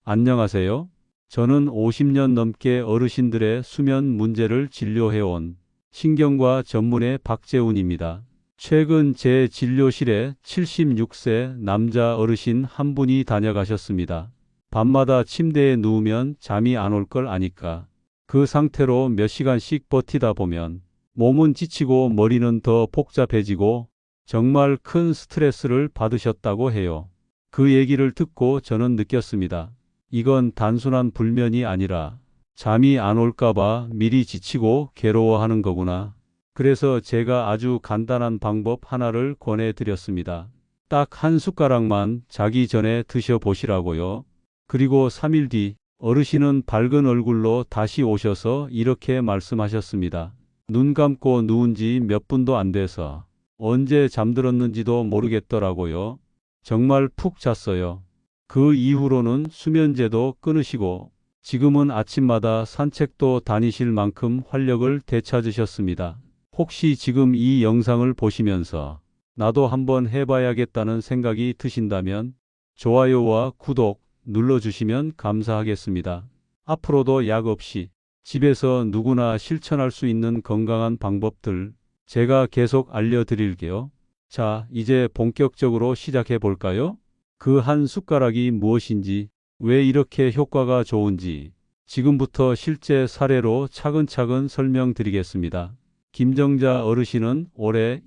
안녕하세요. 저는 50년 넘게 어르신들의 수면 문제를 진료해온 신경과 전문의 박재훈입니다. 최근 제 진료실에 76세 남자 어르신 한 분이 다녀가셨습니다. 밤마다 침대에 누우면 잠이 안 올 걸 아니까 그 상태로 몇 시간씩 버티다 보면 몸은 지치고 머리는 더 복잡해지고 정말 큰 스트레스를 받으셨다고 해요. 그 얘기를 듣고 저는 느꼈습니다. 이건 단순한 불면이 아니라 잠이 안 올까봐 미리 지치고 괴로워하는 거구나. 그래서 제가 아주 간단한 방법 하나를 권해드렸습니다. 딱 한 숟가락만 자기 전에 드셔보시라고요. 그리고 3일 뒤 어르신은 밝은 얼굴로 다시 오셔서 이렇게 말씀하셨습니다. 눈 감고 누운 지 몇 분도 안 돼서 언제 잠들었는지도 모르겠더라고요. 정말 푹 잤어요. 그 이후로는 수면제도 끊으시고 지금은 아침마다 산책도 다니실 만큼 활력을 되찾으셨습니다. 혹시 지금 이 영상을 보시면서 나도 한번 해봐야겠다는 생각이 드신다면 좋아요와 구독 눌러주시면 감사하겠습니다. 앞으로도 약 없이 집에서 누구나 실천할 수 있는 건강한 방법들 제가 계속 알려드릴게요. 자, 이제 본격적으로 시작해 볼까요? 그 한 숟가락이 무엇인지, 왜 이렇게 효과가 좋은지 지금부터 실제 사례로 차근차근 설명드리겠습니다. 김정자 어르신은 올해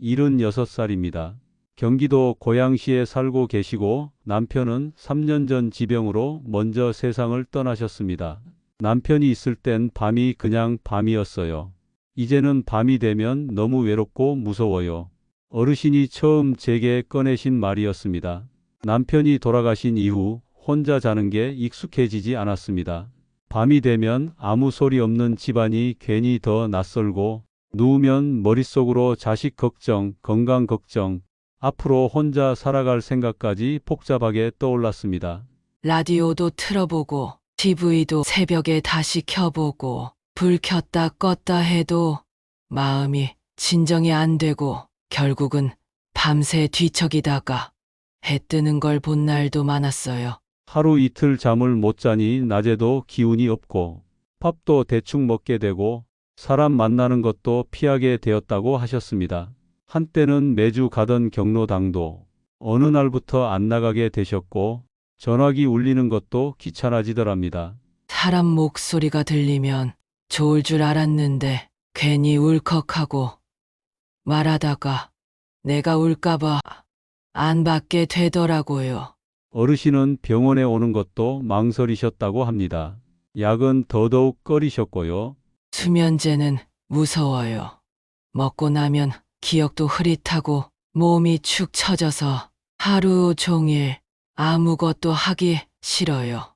76살입니다. 경기도 고양시에 살고 계시고 남편은 3년 전 지병으로 먼저 세상을 떠나셨습니다. 남편이 있을 땐 밤이 그냥 밤이었어요. 이제는 밤이 되면 너무 외롭고 무서워요. 어르신이 처음 제게 꺼내신 말이었습니다. 남편이 돌아가신 이후 혼자 자는 게 익숙해지지 않았습니다. 밤이 되면 아무 소리 없는 집안이 괜히 더 낯설고 누우면 머릿속으로 자식 걱정, 건강 걱정, 앞으로 혼자 살아갈 생각까지 복잡하게 떠올랐습니다. 라디오도 틀어보고 TV도 새벽에 다시 켜보고 불 켰다 껐다 해도 마음이 진정이 안 되고 결국은 밤새 뒤척이다가 해 뜨는 걸 본 날도 많았어요. 하루 이틀 잠을 못 자니 낮에도 기운이 없고 밥도 대충 먹게 되고 사람 만나는 것도 피하게 되었다고 하셨습니다. 한때는 매주 가던 경로당도 어느 날부터 안 나가게 되셨고 전화기 울리는 것도 귀찮아지더랍니다. 사람 목소리가 들리면 좋을 줄 알았는데 괜히 울컥하고 말하다가 내가 울까봐 안 받게 되더라고요. 어르신은 병원에 오는 것도 망설이셨다고 합니다. 약은 더더욱 꺼리셨고요. 수면제는 무서워요. 먹고 나면 기억도 흐릿하고 몸이 축 처져서 하루 종일 아무것도 하기 싫어요.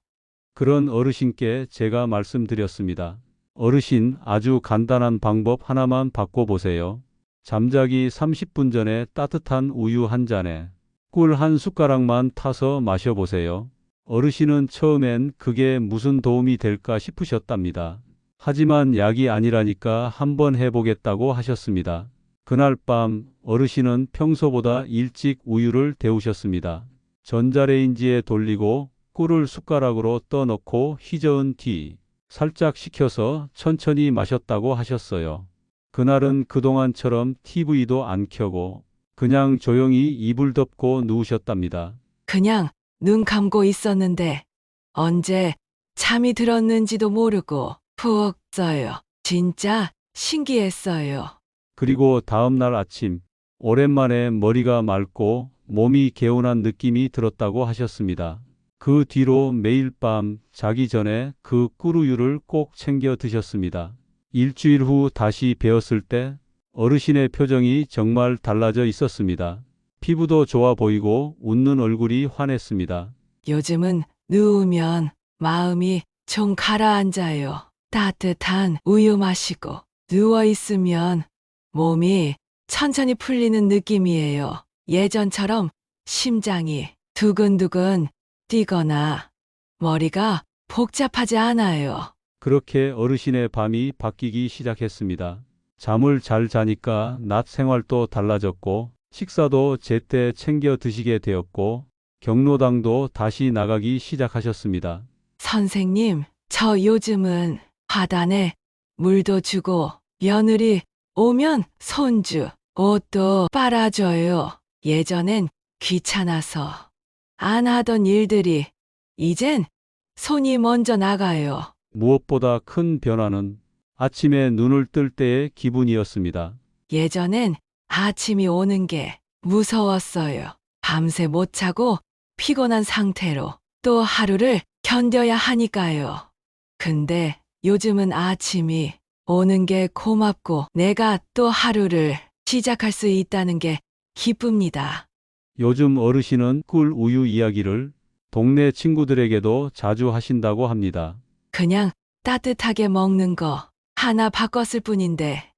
그런 어르신께 제가 말씀드렸습니다. 어르신, 아주 간단한 방법 하나만 바꿔보세요. 잠자기 30분 전에 따뜻한 우유 한 잔에 꿀 한 숟가락만 타서 마셔보세요. 어르신은 처음엔 그게 무슨 도움이 될까 싶으셨답니다. 하지만 약이 아니라니까 한번 해보겠다고 하셨습니다. 그날 밤 어르신은 평소보다 일찍 우유를 데우셨습니다. 전자레인지에 돌리고 꿀을 숟가락으로 떠넣고 휘저은 뒤 살짝 식혀서 천천히 마셨다고 하셨어요. 그날은 그동안처럼 TV도 안 켜고 그냥 조용히 이불 덮고 누우셨답니다. 그냥 눈 감고 있었는데 언제 잠이 들었는지도 모르고 푹 잤어요. 진짜 신기했어요. 그리고 다음 날 아침 오랜만에 머리가 맑고 몸이 개운한 느낌이 들었다고 하셨습니다. 그 뒤로 매일 밤 자기 전에 그 꿀우유를 꼭 챙겨 드셨습니다. 일주일 후 다시 뵈었을 때 어르신의 표정이 정말 달라져 있었습니다. 피부도 좋아 보이고 웃는 얼굴이 환했습니다. 요즘은 누우면 마음이 좀 가라앉아요. 따뜻한 우유 마시고 누워 있으면 몸이 천천히 풀리는 느낌이에요. 예전처럼 심장이 두근두근 뛰거나 머리가 복잡하지 않아요. 그렇게 어르신의 밤이 바뀌기 시작했습니다. 잠을 잘 자니까 낮 생활도 달라졌고 식사도 제때 챙겨 드시게 되었고 경로당도 다시 나가기 시작하셨습니다. 선생님, 저 요즘은 화단에 물도 주고 며느리 오면 손주 옷도 빨아줘요. 예전엔 귀찮아서 안 하던 일들이 이젠 손이 먼저 나가요. 무엇보다 큰 변화는 아침에 눈을 뜰 때의 기분이었습니다. 예전엔 아침이 오는 게 무서웠어요. 밤새 못 자고 피곤한 상태로 또 하루를 견뎌야 하니까요. 근데 요즘은 아침이 오는 게 고맙고 내가 또 하루를 시작할 수 있다는 게 기쁩니다. 요즘 어르신은 꿀 우유 이야기를 동네 친구들에게도 자주 하신다고 합니다. 그냥 따뜻하게 먹는 거 하나 바꿨을 뿐인데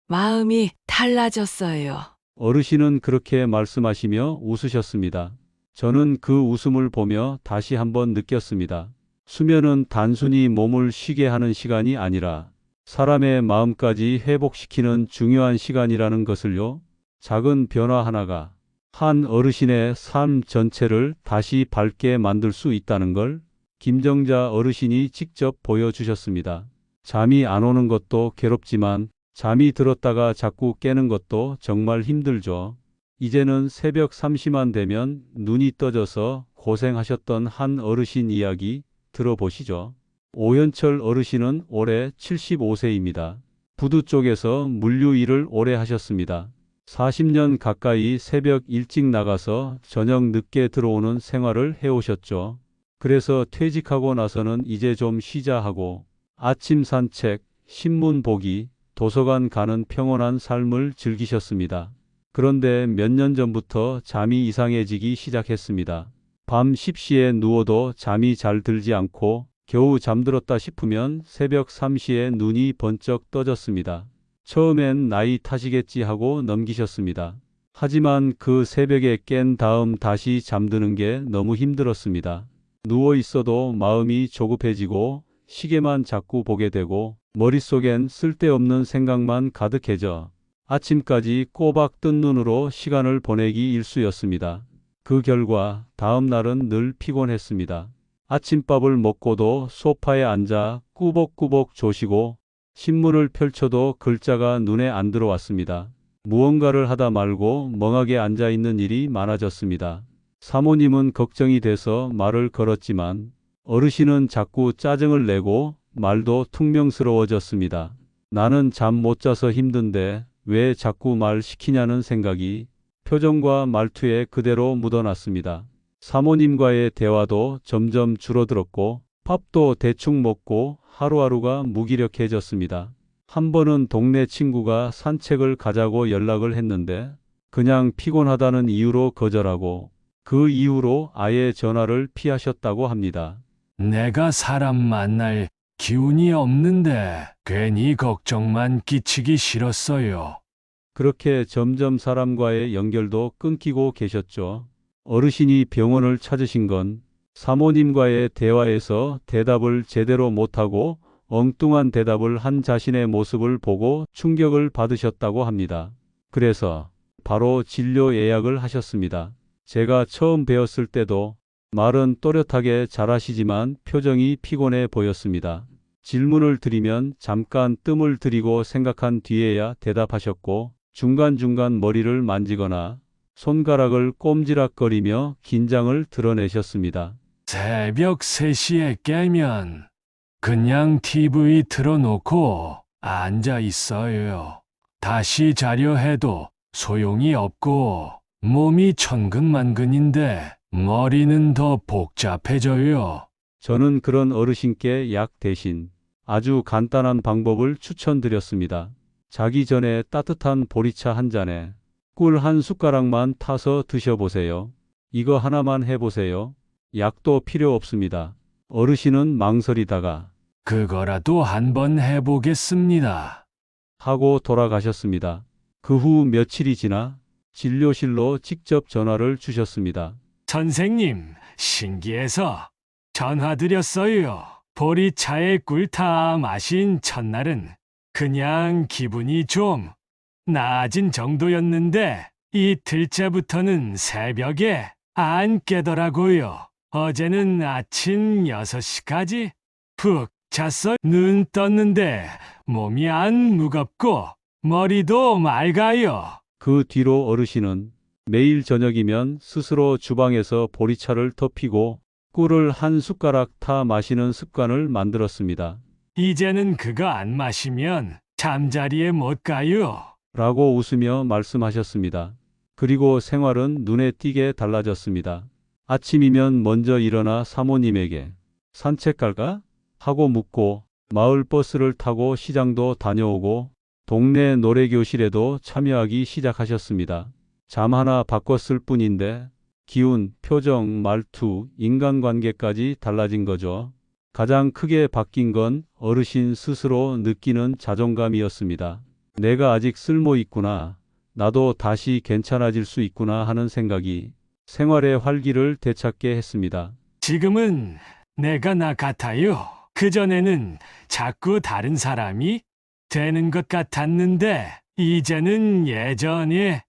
마음이 달라졌어요. 어르신은 그렇게 말씀하시며 웃으셨습니다. 저는 그 웃음을 보며 다시 한번 느꼈습니다. 수면은 단순히 몸을 쉬게 하는 시간이 아니라 사람의 마음까지 회복시키는 중요한 시간이라는 것을요. 작은 변화 하나가 한 어르신의 삶 전체를 다시 밝게 만들 수 있다는 걸 김정자 어르신이 직접 보여주셨습니다. 잠이 안 오는 것도 괴롭지만 잠이 들었다가 자꾸 깨는 것도 정말 힘들죠. 이제는 새벽 3시만 되면 눈이 떠져서 고생하셨던 한 어르신 이야기 들어보시죠. 오현철 어르신은 올해 75세입니다. 부두 쪽에서 물류 일을 오래 하셨습니다. 40년 가까이 새벽 일찍 나가서 저녁 늦게 들어오는 생활을 해오셨죠. 그래서 퇴직하고 나서는 이제 좀 쉬자 하고 아침 산책, 신문 보기, 도서관 가는 평온한 삶을 즐기셨습니다. 그런데 몇 년 전부터 잠이 이상해지기 시작했습니다. 밤 10시에 누워도 잠이 잘 들지 않고 겨우 잠들었다 싶으면 새벽 3시에 눈이 번쩍 떠졌습니다. 처음엔 나이 탓이겠지 하고 넘기셨습니다. 하지만 그 새벽에 깬 다음 다시 잠드는 게 너무 힘들었습니다. 누워 있어도 마음이 조급해지고 시계만 자꾸 보게 되고 머릿속엔 쓸데없는 생각만 가득해져 아침까지 꼬박 뜬 눈으로 시간을 보내기 일쑤였습니다. 그 결과 다음 날은 늘 피곤했습니다. 아침밥을 먹고도 소파에 앉아 꾸벅꾸벅 조시고 신문을 펼쳐도 글자가 눈에 안 들어왔습니다. 무언가를 하다 말고 멍하게 앉아 있는 일이 많아졌습니다. 사모님은 걱정이 돼서 말을 걸었지만 어르신은 자꾸 짜증을 내고 말도 퉁명스러워졌습니다. 나는 잠 못 자서 힘든데 왜 자꾸 말 시키냐는 생각이 표정과 말투에 그대로 묻어났습니다. 사모님과의 대화도 점점 줄어들었고 밥도 대충 먹고 하루하루가 무기력해졌습니다. 한 번은 동네 친구가 산책을 가자고 연락을 했는데 그냥 피곤하다는 이유로 거절하고 그 이후로 아예 전화를 피하셨다고 합니다. 내가 사람 만날 기운이 없는데 괜히 걱정만 끼치기 싫었어요. 그렇게 점점 사람과의 연결도 끊기고 계셨죠. 어르신이 병원을 찾으신 건 사모님과의 대화에서 대답을 제대로 못하고 엉뚱한 대답을 한 자신의 모습을 보고 충격을 받으셨다고 합니다. 그래서 바로 진료 예약을 하셨습니다. 제가 처음 뵈었을 때도 말은 또렷하게 잘하시지만 표정이 피곤해 보였습니다. 질문을 드리면 잠깐 뜸을 들이고 생각한 뒤에야 대답하셨고 중간중간 머리를 만지거나 손가락을 꼼지락거리며 긴장을 드러내셨습니다. 새벽 3시에 깨면 그냥 TV 틀어놓고 앉아 있어요. 다시 자려 해도 소용이 없고 몸이 천근만근인데 머리는 더 복잡해져요. 저는 그런 어르신께 약 대신 아주 간단한 방법을 추천드렸습니다. 자기 전에 따뜻한 보리차 한 잔에 꿀 한 숟가락만 타서 드셔보세요. 이거 하나만 해보세요. 약도 필요 없습니다. 어르신은 망설이다가 그거라도 한번 해보겠습니다. 하고 돌아가셨습니다. 그 후 며칠이 지나 진료실로 직접 전화를 주셨습니다. 선생님, 신기해서 전화드렸어요. 보리차에 꿀 타 마신 첫날은 그냥 기분이 좀 나아진 정도였는데 이틀째부터는 새벽에 안 깨더라고요. 어제는 아침 6시까지 푹 잤어. 눈 떴는데 몸이 안 무겁고 머리도 맑아요. 그 뒤로 어르신은 매일 저녁이면 스스로 주방에서 보리차를 터피고 꿀을 한 숟가락 타 마시는 습관을 만들었습니다. 이제는 그거 안 마시면 잠자리에 못 가요. 라고 웃으며 말씀하셨습니다. 그리고 생활은 눈에 띄게 달라졌습니다. 아침이면 먼저 일어나 사모님에게 산책 갈까? 하고 묻고 마을 버스를 타고 시장도 다녀오고 동네 노래교실에도 참여하기 시작하셨습니다. 잠 하나 바꿨을 뿐인데 기운, 표정, 말투, 인간관계까지 달라진 거죠. 가장 크게 바뀐 건 어르신 스스로 느끼는 자존감이었습니다. 내가 아직 쓸모 있구나. 나도 다시 괜찮아질 수 있구나 하는 생각이 생활의 활기를 되찾게 했습니다. 지금은 내가 나 같아요. 그전에는 자꾸 다른 사람이 되는 것 같았는데 이제는 예전에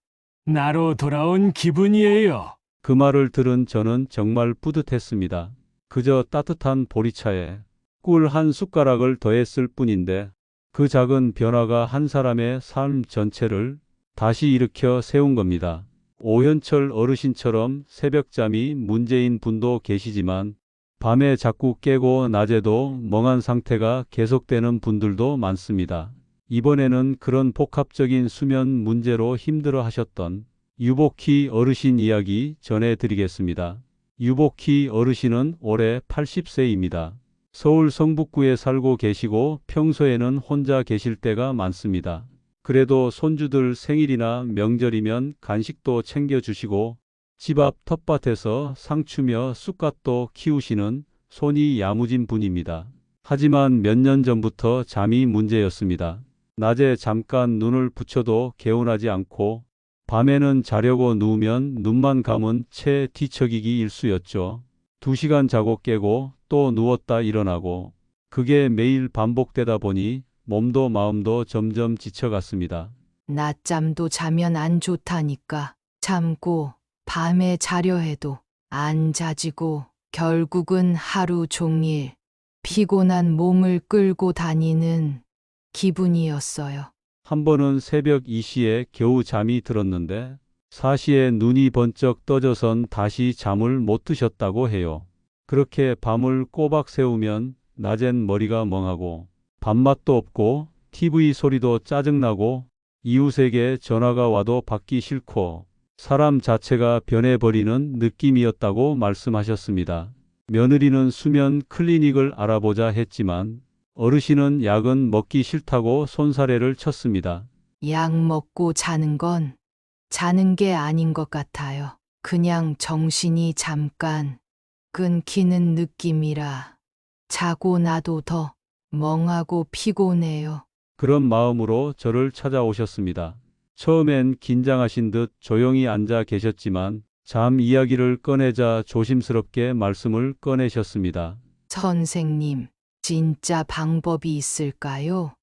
나로 돌아온 기분이에요. 그 말을 들은 저는 정말 뿌듯했습니다. 그저 따뜻한 보리차에 꿀 한 숟가락을 더했을 뿐인데 그 작은 변화가 한 사람의 삶 전체를 다시 일으켜 세운 겁니다. 오현철 어르신처럼 새벽잠이 문제인 분도 계시지만 밤에 자꾸 깨고 낮에도 멍한 상태가 계속되는 분들도 많습니다. 이번에는 그런 복합적인 수면 문제로 힘들어 하셨던 유복희 어르신 이야기 전해드리겠습니다. 유복희 어르신은 올해 80세입니다. 서울 성북구에 살고 계시고 평소에는 혼자 계실 때가 많습니다. 그래도 손주들 생일이나 명절이면 간식도 챙겨주시고 집 앞 텃밭에서 상추며 쑥갓도 키우시는 손이 야무진 분입니다. 하지만 몇 년 전부터 잠이 문제였습니다. 낮에 잠깐 눈을 붙여도 개운하지 않고 밤에는 자려고 누우면 눈만 감은 채 뒤척이기 일쑤였죠. 2시간 자고 깨고 또 누웠다 일어나고 그게 매일 반복되다 보니 몸도 마음도 점점 지쳐갔습니다. 낮잠도 자면 안 좋다니까. 잠고 밤에 자려 해도 안 자지고 결국은 하루 종일 피곤한 몸을 끌고 다니는 기분이었어요. 한 번은 새벽 2시에 겨우 잠이 들었는데 4시에 눈이 번쩍 떠져선 다시 잠을 못 드셨다고 해요. 그렇게 밤을 꼬박 새우면 낮엔 머리가 멍하고 밥맛도 없고 TV 소리도 짜증나고 이웃에게 전화가 와도 받기 싫고 사람 자체가 변해버리는 느낌이었다고 말씀하셨습니다. 며느리는 수면 클리닉을 알아보자 했지만 어르신은 약은 먹기 싫다고 손사래를 쳤습니다. 약 먹고 자는 건 자는 게 아닌 것 같아요. 그냥 정신이 잠깐 끊기는 느낌이라 자고 나도 더 멍하고 피곤해요. 그런 마음으로 저를 찾아오셨습니다. 처음엔 긴장하신 듯 조용히 앉아 계셨지만 잠 이야기를 꺼내자 조심스럽게 말씀을 꺼내셨습니다. 선생님, 진짜 방법이 있을까요?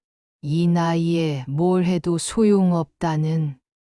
이 나이에 뭘 해도 소용없다는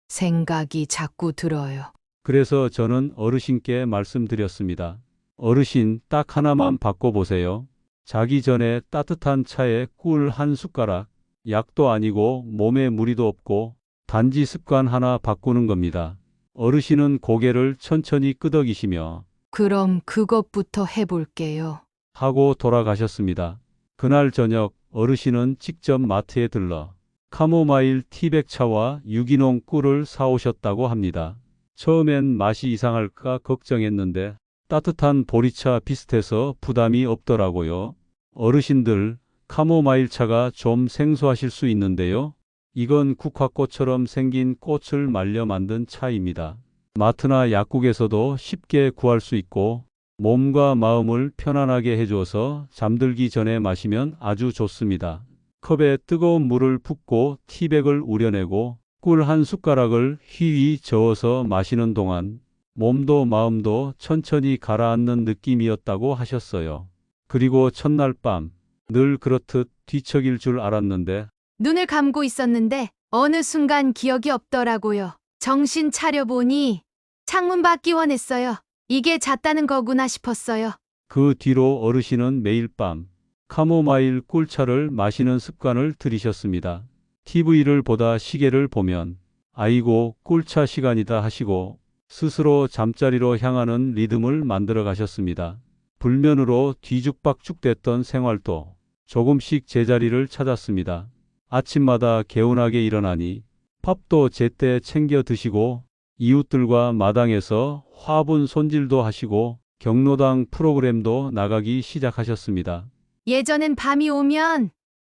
생각이 자꾸 들어요. 그래서 저는 어르신께 말씀드렸습니다. 어르신, 딱 하나만 바꿔보세요. 자기 전에 따뜻한 차에 꿀 한 숟가락, 약도 아니고 몸에 무리도 없고 단지 습관 하나 바꾸는 겁니다. 어르신은 고개를 천천히 끄덕이시며 그럼 그것부터 해볼게요. 하고 돌아가셨습니다. 그날 저녁 어르신은 직접 마트에 들러 카모마일 티백차와 유기농 꿀을 사오셨다고 합니다. 처음엔 맛이 이상할까 걱정했는데 따뜻한 보리차 비슷해서 부담이 없더라고요. 어르신들, 카모마일 차가 좀 생소하실 수 있는데요. 이건 국화꽃처럼 생긴 꽃을 말려 만든 차입니다. 마트나 약국에서도 쉽게 구할 수 있고 몸과 마음을 편안하게 해줘서 잠들기 전에 마시면 아주 좋습니다. 컵에 뜨거운 물을 붓고 티백을 우려내고 꿀 한 숟가락을 휘휘 저어서 마시는 동안 몸도 마음도 천천히 가라앉는 느낌이었다고 하셨어요. 그리고 첫날 밤, 늘 그렇듯 뒤척일 줄 알았는데 눈을 감고 있었는데 어느 순간 기억이 없더라고요. 정신 차려보니 창문 밖이 훤했어요. 이게 잤다는 거구나 싶었어요. 그 뒤로 어르신은 매일 밤 카모마일 꿀차를 마시는 습관을 들이셨습니다. TV를 보다 시계를 보면 아이고 꿀차 시간이다 하시고 스스로 잠자리로 향하는 리듬을 만들어 가셨습니다. 불면으로 뒤죽박죽됐던 생활도 조금씩 제자리를 찾았습니다. 아침마다 개운하게 일어나니 밥도 제때 챙겨 드시고 이웃들과 마당에서 화분 손질도 하시고 경로당 프로그램도 나가기 시작하셨습니다. 예전엔 밤이 오면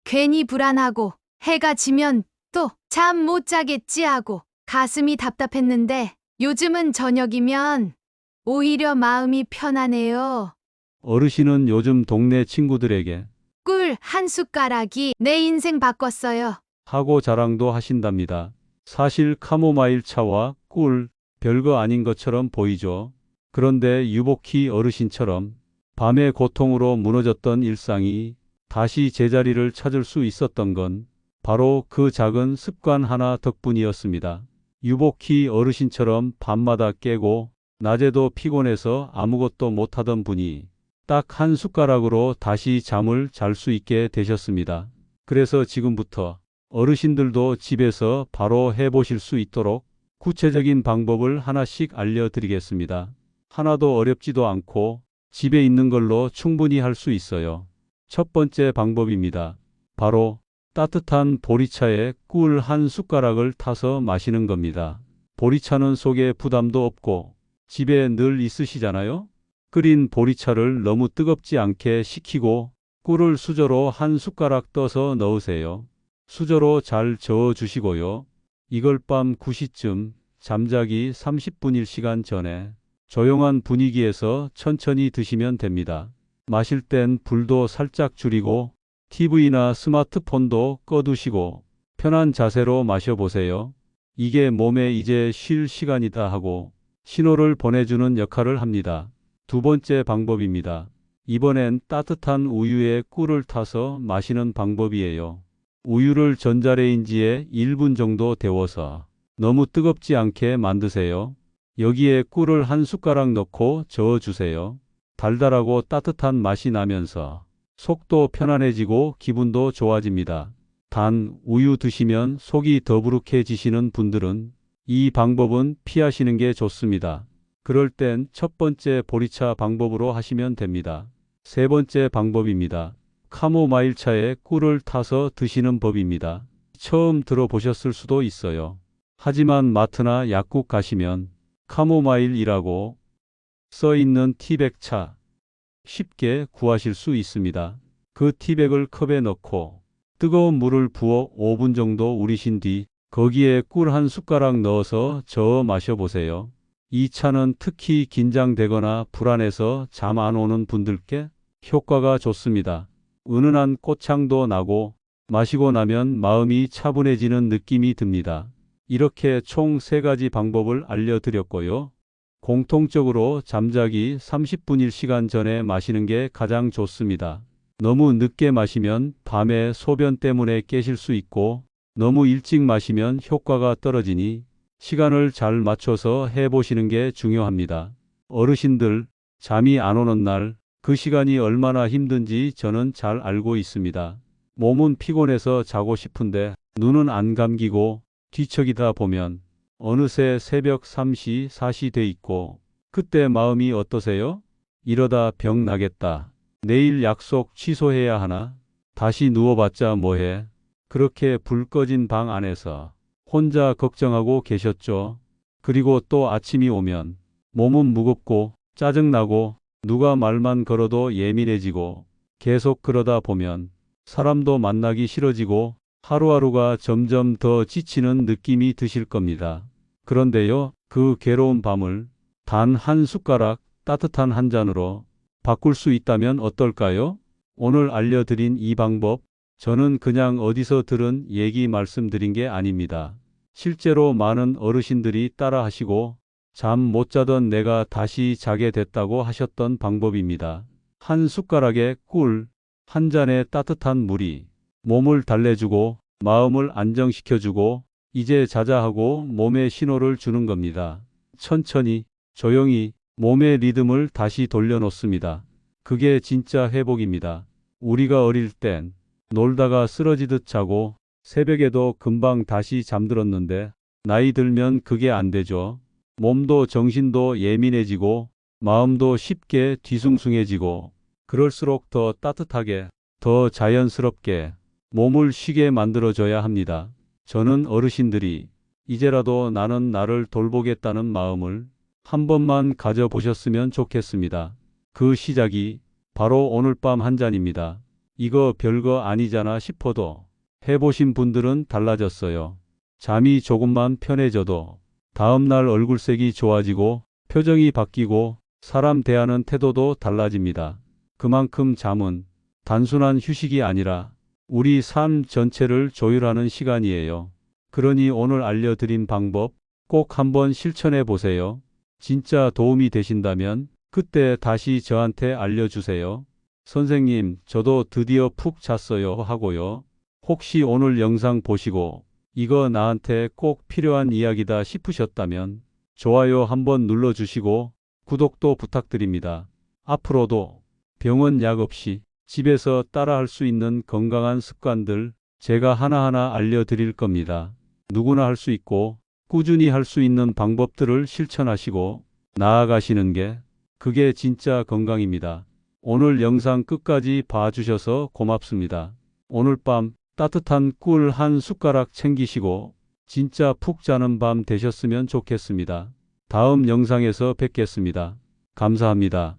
괜히 불안하고 해가 지면 또 잠 못 자겠지 하고 가슴이 답답했는데 요즘은 저녁이면 오히려 마음이 편하네요. 어르신은 요즘 동네 친구들에게 꿀 한 숟가락이 내 인생 바꿨어요. 하고 자랑도 하신답니다. 사실 카모마일 차와 꿀 별거 아닌 것처럼 보이죠. 그런데 유복희 어르신처럼 밤의 고통으로 무너졌던 일상이 다시 제자리를 찾을 수 있었던 건 바로 그 작은 습관 하나 덕분이었습니다. 유복희 어르신처럼 밤마다 깨고 낮에도 피곤해서 아무것도 못하던 분이 딱 한 숟가락으로 다시 잠을 잘 수 있게 되셨습니다. 그래서 지금부터 어르신들도 집에서 바로 해보실 수 있도록 구체적인 방법을 하나씩 알려드리겠습니다. 하나도 어렵지도 않고 집에 있는 걸로 충분히 할 수 있어요. 첫 번째 방법입니다. 바로 따뜻한 보리차에 꿀 한 숟가락을 타서 마시는 겁니다. 보리차는 속에 부담도 없고 집에 늘 있으시잖아요. 끓인 보리차를 너무 뜨겁지 않게 식히고 꿀을 수저로 한 숟가락 떠서 넣으세요. 수저로 잘 저어 주시고요. 이걸 밤 9시쯤 잠자기 30분일 시간 전에 조용한 분위기에서 천천히 드시면 됩니다. 마실 땐 불도 살짝 줄이고 TV나 스마트폰도 꺼두시고 편한 자세로 마셔보세요. 이게 몸에 이제 쉴 시간이다 하고 신호를 보내주는 역할을 합니다. 두 번째 방법입니다. 이번엔 따뜻한 우유에 꿀을 타서 마시는 방법이에요. 우유를 전자레인지에 1분 정도 데워서 너무 뜨겁지 않게 만드세요. 여기에 꿀을 한 숟가락 넣고 저어주세요. 달달하고 따뜻한 맛이 나면서 속도 편안해지고 기분도 좋아집니다. 단 우유 드시면 속이 더부룩해지시는 분들은 이 방법은 피하시는 게 좋습니다. 그럴 땐 첫 번째 보리차 방법으로 하시면 됩니다. 세 번째 방법입니다. 카모마일 차에 꿀을 타서 드시는 법입니다. 처음 들어보셨을 수도 있어요. 하지만 마트나 약국 가시면 카모마일이라고 써 있는 티백차 쉽게 구하실 수 있습니다. 그 티백을 컵에 넣고 뜨거운 물을 부어 5분 정도 우리신 뒤 거기에 꿀 한 숟가락 넣어서 저어 마셔보세요. 이 차는 특히 긴장되거나 불안해서 잠 안 오는 분들께 효과가 좋습니다. 은은한 꽃향도 나고 마시고 나면 마음이 차분해지는 느낌이 듭니다. 이렇게 총 3가지 방법을 알려드렸고요. 공통적으로 잠자기 30분일 시간 전에 마시는 게 가장 좋습니다. 너무 늦게 마시면 밤에 소변 때문에 깨실 수 있고 너무 일찍 마시면 효과가 떨어지니 시간을 잘 맞춰서 해보시는 게 중요합니다. 어르신들 잠이 안 오는 날 그 시간이 얼마나 힘든지 저는 잘 알고 있습니다. 몸은 피곤해서 자고 싶은데 눈은 안 감기고 뒤척이다 보면 어느새 새벽 3시, 4시 돼 있고 그때 마음이 어떠세요? 이러다 병 나겠다. 내일 약속 취소해야 하나? 다시 누워봤자 뭐해? 그렇게 불 꺼진 방 안에서 혼자 걱정하고 계셨죠? 그리고 또 아침이 오면 몸은 무겁고 짜증나고 누가 말만 걸어도 예민해지고 계속 그러다 보면 사람도 만나기 싫어지고 하루하루가 점점 더 지치는 느낌이 드실 겁니다. 그런데요, 그 괴로운 밤을 단 한 숟가락 따뜻한 한 잔으로 바꿀 수 있다면 어떨까요? 오늘 알려드린 이 방법, 저는 그냥 어디서 들은 얘기 말씀드린 게 아닙니다. 실제로 많은 어르신들이 따라 하시고 잠 못 자던 내가 다시 자게 됐다고 하셨던 방법입니다. 한 숟가락의 꿀, 한 잔의 따뜻한 물이 몸을 달래주고 마음을 안정시켜주고 이제 자자 하고 몸에 신호를 주는 겁니다. 천천히, 조용히, 몸의 리듬을 다시 돌려놓습니다. 그게 진짜 회복입니다. 우리가 어릴 땐 놀다가 쓰러지듯 자고 새벽에도 금방 다시 잠들었는데 나이 들면 그게 안 되죠. 몸도 정신도 예민해지고 마음도 쉽게 뒤숭숭해지고 그럴수록 더 따뜻하게, 더 자연스럽게 몸을 쉬게 만들어줘야 합니다. 저는 어르신들이 이제라도 나는 나를 돌보겠다는 마음을 한 번만 가져보셨으면 좋겠습니다. 그 시작이 바로 오늘 밤 한 잔입니다. 이거 별거 아니잖아 싶어도 해보신 분들은 달라졌어요. 잠이 조금만 편해져도 다음날 얼굴색이 좋아지고 표정이 바뀌고 사람 대하는 태도도 달라집니다. 그만큼 잠은 단순한 휴식이 아니라 우리 삶 전체를 조율하는 시간이에요. 그러니 오늘 알려드린 방법 꼭 한번 실천해 보세요. 진짜 도움이 되신다면 그때 다시 저한테 알려주세요. 선생님, 저도 드디어 푹 잤어요 하고요. 혹시 오늘 영상 보시고 이거 나한테 꼭 필요한 이야기다 싶으셨다면 좋아요 한번 눌러주시고 구독도 부탁드립니다. 앞으로도 병원 약 없이 집에서 따라할 수 있는 건강한 습관들 제가 하나하나 알려드릴 겁니다. 누구나 할 수 있고 꾸준히 할 수 있는 방법들을 실천하시고 나아가시는 게 그게 진짜 건강입니다. 오늘 영상 끝까지 봐주셔서 고맙습니다. 오늘 밤 따뜻한 꿀 한 숟가락 챙기시고 진짜 푹 자는 밤 되셨으면 좋겠습니다. 다음 영상에서 뵙겠습니다. 감사합니다.